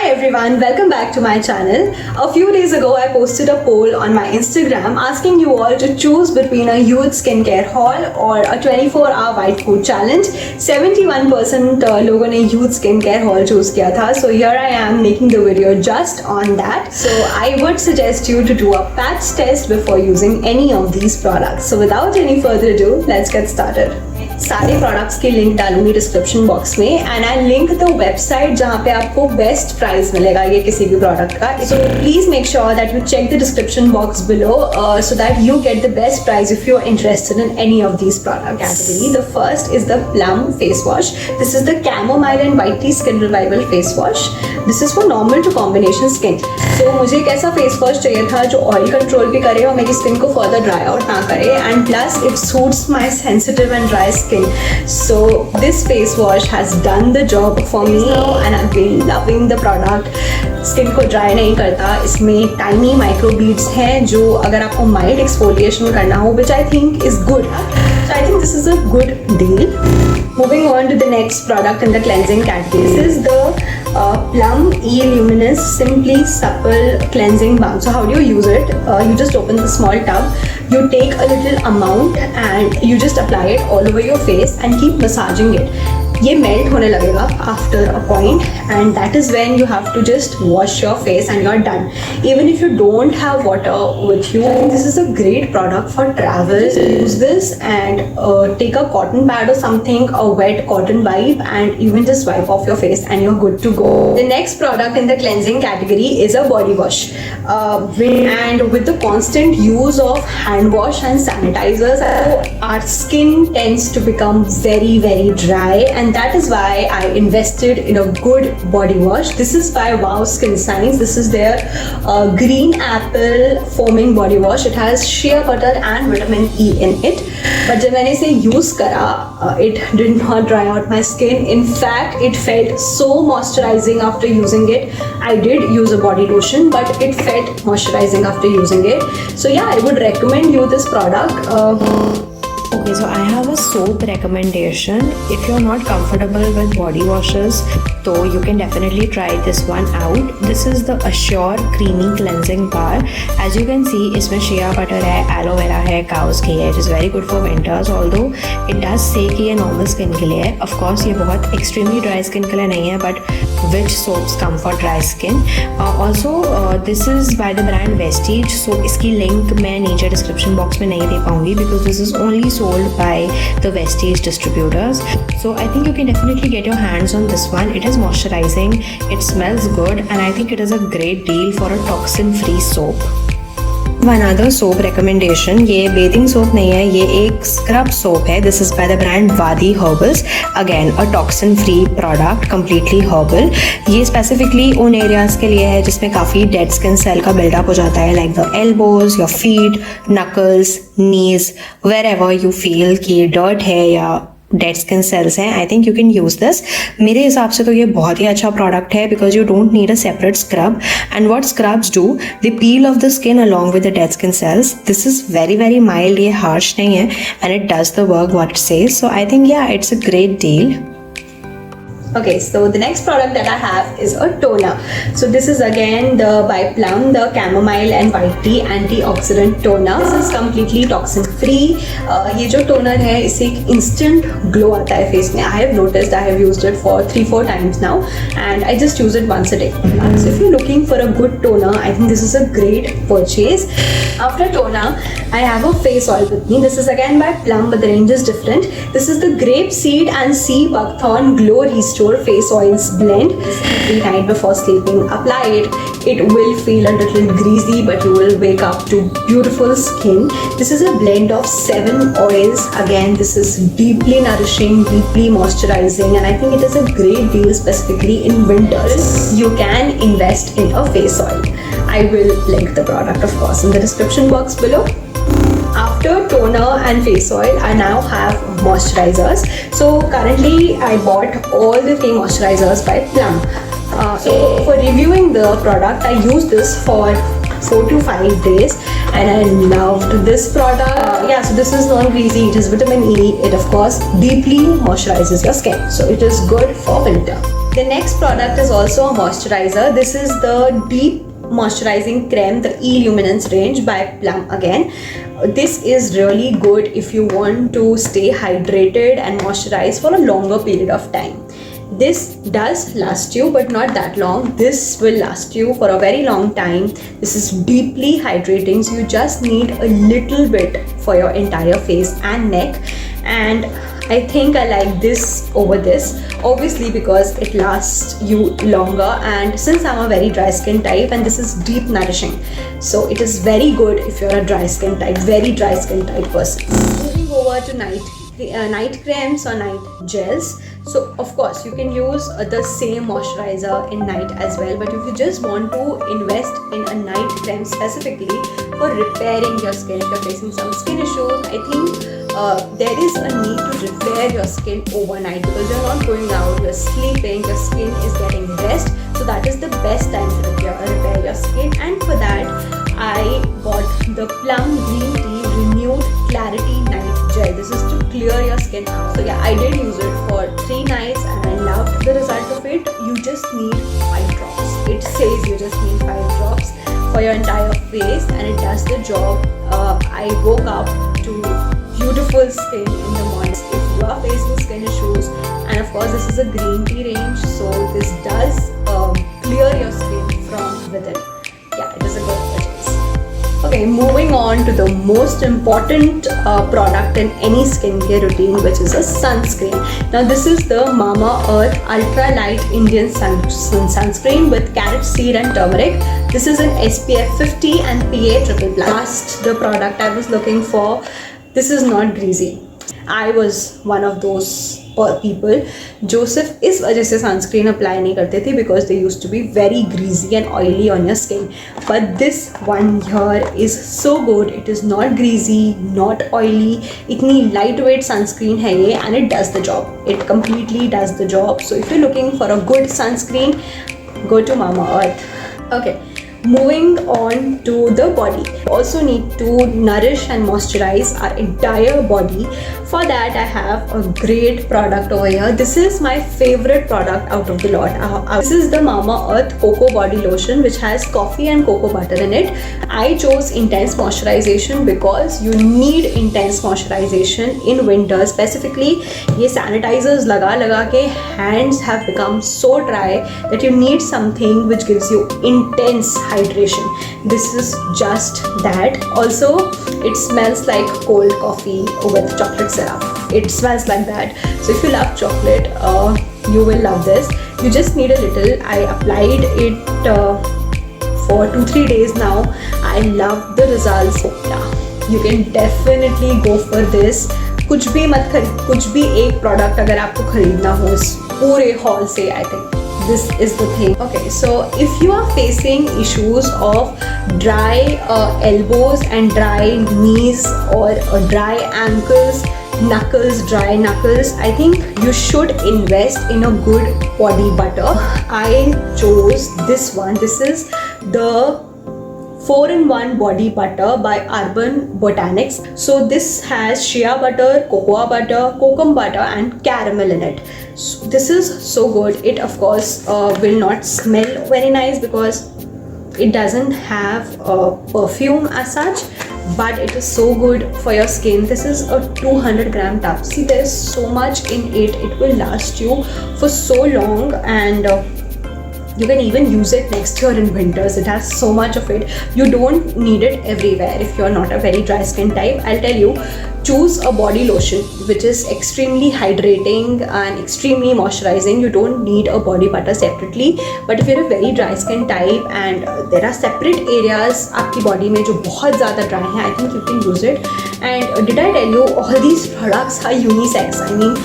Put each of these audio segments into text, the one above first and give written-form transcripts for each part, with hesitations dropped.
Hi everyone, welcome back to my channel. A few days ago I posted a poll on my Instagram asking you all to choose between a youth skincare haul or a 24-hour white food challenge. 71% लोगों ने youth skincare haul choose किया था. So here I am making the video just on that. So I would suggest you to do a patch test before using any of these products. So without any further ado, let's get started. सारे products की link डालूंगी description box में and I link the website जहाँ पे आपको best price मिलेगा ये किसी भी प्रोडक्ट का. So please make sure that you check the description box below so that you get the best price if you are interested in any of these product category. The first is the plum face wash. This is the chamomile and white tea skin revival face wash. This is for normal to combination skin. तो मुझे एक ऐसा face wash चाहिए था जो oil control भी करे और मेरी स्किन को फर्दर ड्राई आउट ना करे and plus it suits my sensitive and dry skin. So this face wash has done the job for me and I've been loving the product. Skin को dry नहीं करता. इसमें tiny micro beads हैं जो अगर आपको mild exfoliation करना हो, which I think is good. So I think this is a good deal. Moving on to the next product in the cleansing category. This is the Plum E-Luminous Simply Supple Cleansing Balm. So how do you use it? You just open the small tub. You take a little amount and you just apply it all over your face and keep massaging it. ये melt होने लगेगा after a point and that is when you have to just wash your face and you are done. Even if you don't have water with you, this is a great product for travel. Use this and take a cotton pad or something, a wet cotton wipe and you can just wipe off your face and you are good to go. The next product in the cleansing category is a body wash and with the constant use of hand wash and sanitizers, our skin tends to become very dry and that is why I invested in a good body wash. This is by Wow Skin Science. This is their green apple foaming body wash. It has shea butter and vitamin E in it. But जब मैंने इसे use करा, it did not dry out my skin. In fact, it felt so moisturizing after using it. I did use a body lotion, but it felt moisturizing after using it. So yeah, I would recommend you this product. Okay, so I have a soap recommendation. If you're not comfortable with body washes, so you can definitely try this one out. This is the Assure Creamy Cleansing Bar. As you can see, इसमें shea butter है, aloe vera है, cow's ghee है. It is very good for winters. Although it does say कि ये normal skin के लिए है. Of course, ये बहुत extremely dry skin के लिए नहीं है, but which soaps come for dry skin. Also, this is by the brand Vestige. So इसकी link मैं नीचे description box में नहीं दे पाऊँगी because this is only sold by the Vestige distributors. So I think you can definitely get your hands on this one. It is moisturizing, it smells good, and I think it is a great deal for a toxin free soap. Another soap recommendation, ये bathing soap नहीं है, ये एक scrub soap है. This is by the brand Vadi Herbals. Again, a toxin free product, completely herbal. ये specifically उन areas के लिए है जिसमें काफ़ी dead skin cell का build-up हो जाता है, like the elbows, your feet, knuckles, knees, wherever you feel कि dirt है या डेड स्किन सेल्स हैं. आई think you can use this. मेरे हिसाब से तो ये बहुत ही अच्छा प्रोडक्ट है because you don't need a separate scrub and what scrubs do, they peel off the skin along with the dead skin cells. This is very mild, ये harsh नहीं है and it does the work what it says. So I think yeah it's a great deal. Okay, so the next product that I have is a toner. So this is again the by Plum, the chamomile and white tea antioxidant toner. This is completely toxin free. ये जो toner है इससे एक instant glow आता है face में. I have noticed, I have used it for 3-4 times now and I just use it once a day. So if you're looking for a good toner, I think this is a great purchase. After toner, I have a face oil with me. This is again by Plum, but the range is different. This is the grape seed and sea buckthorn glow restore face oils blend. Every night before sleeping, apply it. It will feel a little greasy, but you will wake up to beautiful skin. This is a blend of 7 oils. Again, this is deeply nourishing, deeply moisturizing, and I think it is a great deal specifically in winters. You can invest in a face oil. I will link the product, of course, in the description box below. After toner and face oil, I now have moisturizers. So currently I bought all the 3 moisturizers by Plum. So for reviewing the product, I used this for 4 to 5 days and I loved this product. Yeah, so this is non-greasy, it is vitamin E. It of course deeply moisturizes your skin. So it is good for winter. The next product is also a moisturizer. This is the Deep Moisturizing Creme, the E-Luminance range by Plum again. This is really good if you want to stay hydrated and moisturize for a longer period of time. This does last you, but not that long. This will last you for a very long time. This is deeply hydrating, so you just need a little bit for your entire face and neck. And I think I like this over this, obviously because it lasts you longer, and since I'm a very dry skin type, and this is deep nourishing, so it is very good if you're a dry skin type, very dry skin type person. Moving over to night creams or night gels. So of course you can use the same moisturizer in night as well, but if you just want to invest in a night cream specifically for repairing your skin, if you're facing some skin issues, I think there is a need to repair your skin overnight, because you're not going out, you're sleeping, your skin is getting rest, so that is the best time to repair your skin. And for that I got the Plum Green Tea Renewed Clarity Night Gel. This is to clear your skin out. So yeah, I did use it for 3 nights and I loved the result of it. You just need 5 drops. It says you just need 5 drops for your entire face, and it does the job. I woke up to beautiful skin in the morning. If you are facing skin issues, and of course this is a green tea range, so this does clear your skin from within. Yeah, it is a good purchase. Okay, moving on to the most important product in any skincare routine, which is a sunscreen. Now this is the Mamaearth Ultra Light Indian Sunscreen with carrot seed and turmeric. This is an SPF 50 and PA+++. Last, the product I was looking for. This is not greasy. I was one of those people जो सिर्फ इस वजह से sunscreen apply नहीं करते थे, because they used to be very greasy and oily on your skin. But this one here is so good. It is not greasy, not oily. इतनी lightweight sunscreen है ये, and it does the job. It completely does the job. So if you're looking for a good sunscreen, go to Mamaearth. Okay. Moving on to the body. We also need to nourish and moisturize our entire body. For that I have a great product over here. This is my favorite product out of the lot. This is the Mamaearth Cocoa Body Lotion, which has coffee and cocoa butter in it. I chose intense moisturization because you need intense moisturization in winter. Specifically, ये sanitizers लगा के hands have become so dry that you need something which gives you intense hydration. This is just that. Also, it smells like cold coffee with chocolate syrup. It smells like that. So if you love chocolate, you will love this. You just need a little. I applied it for 2-3 days now. I love the results. Yeah, you can definitely go for this. कुछ भी मत खरीद, कुछ भी एक product अगर आपको खरीदना हो इस पूरे हॉल से, I think this is the thing. Okay, so if you are facing issues of dry elbows and dry knees or dry ankles, dry knuckles, I think you should invest in a good body butter. I chose this one. This is the 4-in-1 body butter by Urban Botanics. So this has shea butter, cocoa butter, kokum butter and caramel in it. So this is so good. It of course will not smell very nice because it doesn't have perfume as such, but it is so good for your skin. This is a 200-gram tub. See, there is so much in it. It will last you for so long, and you can even use it next year in winters. It has so much of it. You don't need it everywhere if you're not a very dry skin type. I'll tell you, choose a body lotion which is extremely hydrating and extremely moisturizing. You don't need a body butter separately. But if you're a very dry skin type and there are separate areas आपकी body में जो बहुत ज़्यादा dry हैं, I think you can use it. And did I tell you all these products are unisex? I mean,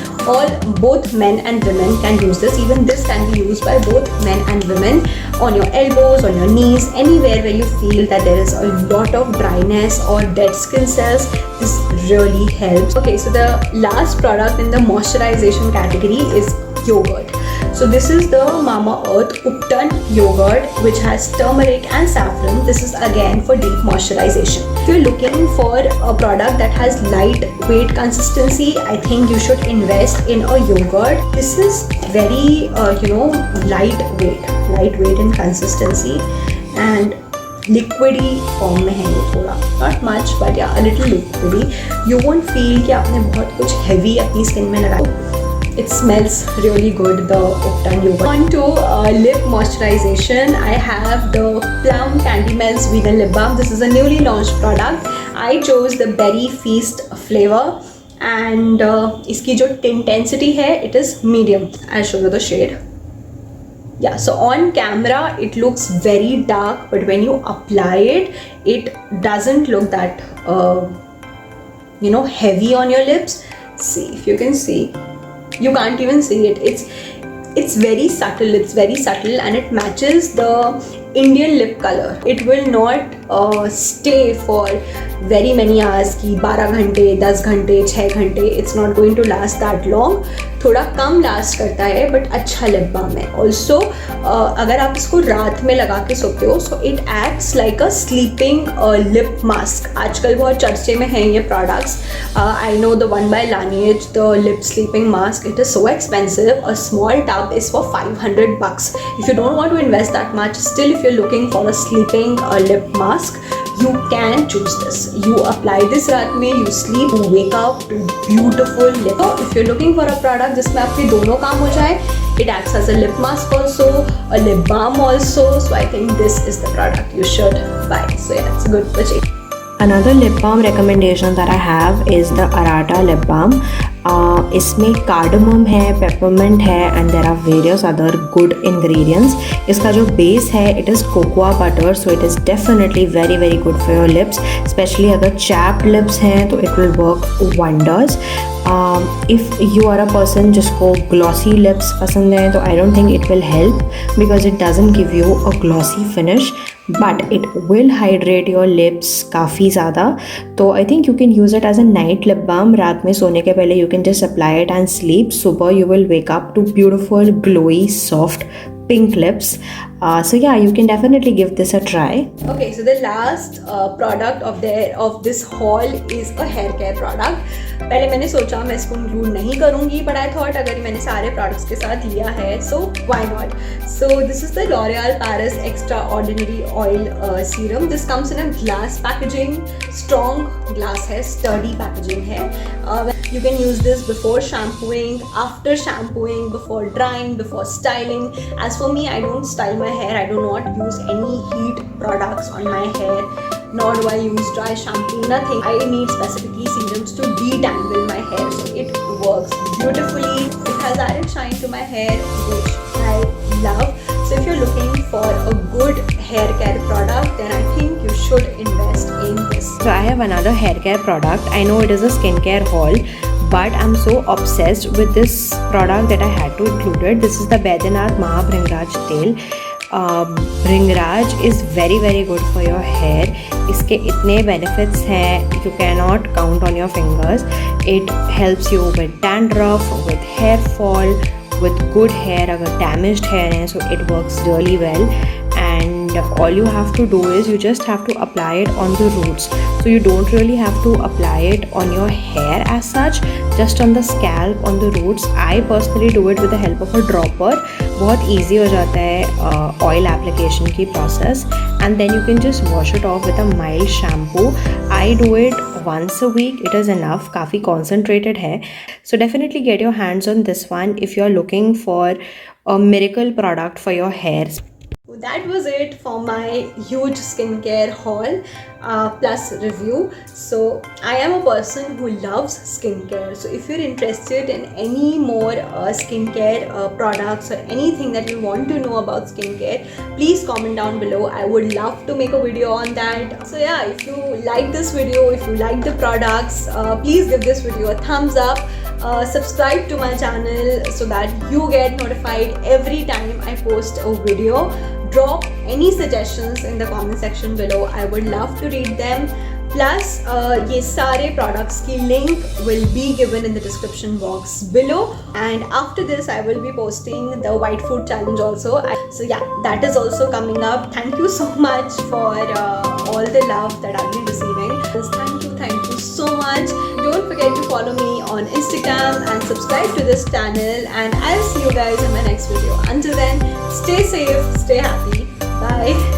both men and women can use this. Even this can be used by both men and women on your elbows, on your knees, anywhere where you feel that there is a lot of dryness or dead skin cells. This really helps. Okay, so the last product in the moisturization category is yogurt. So this is the Mamaearth Upton yogurt, which has turmeric and saffron. This is again for deep moisturization. If you're looking for a product that has lightweight consistency, I think you should invest in a yogurt. This is very lightweight in consistency and liquidy form में है ये थोड़ा, not much but yeah a little liquidy. You won't feel कि आपने बहुत कुछ heavy अपनी skin में लगाया. It smells really good, the Upton yogurt. On to lip moisturization, I have the Plum Candy Melts Vegan Lip Balm. This is a newly launched product. I chose the Berry Feast flavor and इसकी जो intensity है, it is medium. I'll show you the shade. Yeah, so on camera it looks very dark, but when you apply it, it doesn't look that heavy on your lips. See if you can see. You can't even see it. It's very subtle. It's very subtle, and it matches the Indian lip color. It will not stay for very many hours कि 12 घंटे 10 घंटे 6 घंटे. It's not going to last that long. थोड़ा कम last करता है but अच्छा lip balm है. Also अगर आप इसको रात में लगा के सोते हो, so it acts like a sleeping lip mask. आजकल बहुत चर्चे में हैं ये products. I know the one by Laneige, the lip sleeping mask, it is so expensive. A small tub is for $500. If you don't want to invest that much, still if you're looking for a sleeping lip mask, you can choose this. You apply this रात में, you sleep, you wake up to beautiful lip. So if you're looking for a product जिसमें आपके दोनों काम हो जाए, it acts as a lip mask also, a lip balm also. So I think this is the product you should buy. So yeah, it's a good purchase. Another lip balm recommendation that I have is the Arata lip balm. इसमें cardamom है, peppermint है and there are various other good ingredients. इसका जो base है it is cocoa butter, so it is definitely very very good for your lips. Specially अगर chapped lips हैं तो it will work wonders. If you are a person जिसको glossy lips पसंद है तो I don't think it will help because it doesn't give you a glossy finish, but it will hydrate your lips काफ़ी ज़्यादा. तो I think you can use it as a night lip balm. रात में सोने के पहले you can just apply it and sleep. सुबह you will wake up to beautiful glowy soft pink lips. So yeah, you can definitely give this a try. Okay, so the last product of this haul is a hair care product. पहले मैंने सोचा मैं इसको include नहीं करूँगी, but I thought अगर मैंने सारे products के साथ लिया है, so why not? So this is the L'Oreal Paris Extraordinary Oil Serum. This comes in a glass packaging, strong glass है, sturdy packaging है. You can use this before shampooing, after shampooing, before drying, before styling. As for me, I don't style my hair. I do not use any heat products on my hair, nor do I use dry shampoo, nothing. I need specifically serums to detangle my hair, so it works beautifully. It has added shine to my hair, which I love. So if you're looking for a good hair care product, then I think you should invest in this. So I have another hair care product. I know it is a skincare haul, but I'm so obsessed with this product that I had to include it. This is the Baidyanath Maha Bhringraj Tel. Bhringraj is very very good for your hair. इसके इतने benefits हैं, you cannot count on your fingers. It helps you with dandruff, with hair fall, with good hair. अगर damaged hair है, so it works really well. And all you have to do is you just have to apply it on the roots. So you don't really have to apply it on your hair as such, just on the scalp, on the roots. I personally do it with the help of a dropper. बहुत easy हो जाता है oil application की process, and then you can just wash it off with a mild shampoo. I do it once a week. It is enough. काफ़ी concentrated है. So definitely get your hands on this one if you are looking for a miracle product for your hair. That was it for my huge skincare haul plus review. So I am a person who loves skincare. So if you're interested in any more skincare products or anything that you want to know about skincare, please comment down below. I would love to make a video on that. So yeah, if you like this video, if you like the products, please give this video a thumbs up. Subscribe to my channel so that you get notified every time I post a video. Drop any suggestions in the comment section below. I would love to read them. Plus ये सारे products की link will be given in the description box below, and after this I will be posting the white food challenge also. So yeah, that is also coming up. Thank you so much for all the love that I've been receiving. Thank you so much. Don't forget to follow me on Instagram and subscribe to this channel, and I'll see you guys in my next video. Until then, stay safe, stay happy, bye.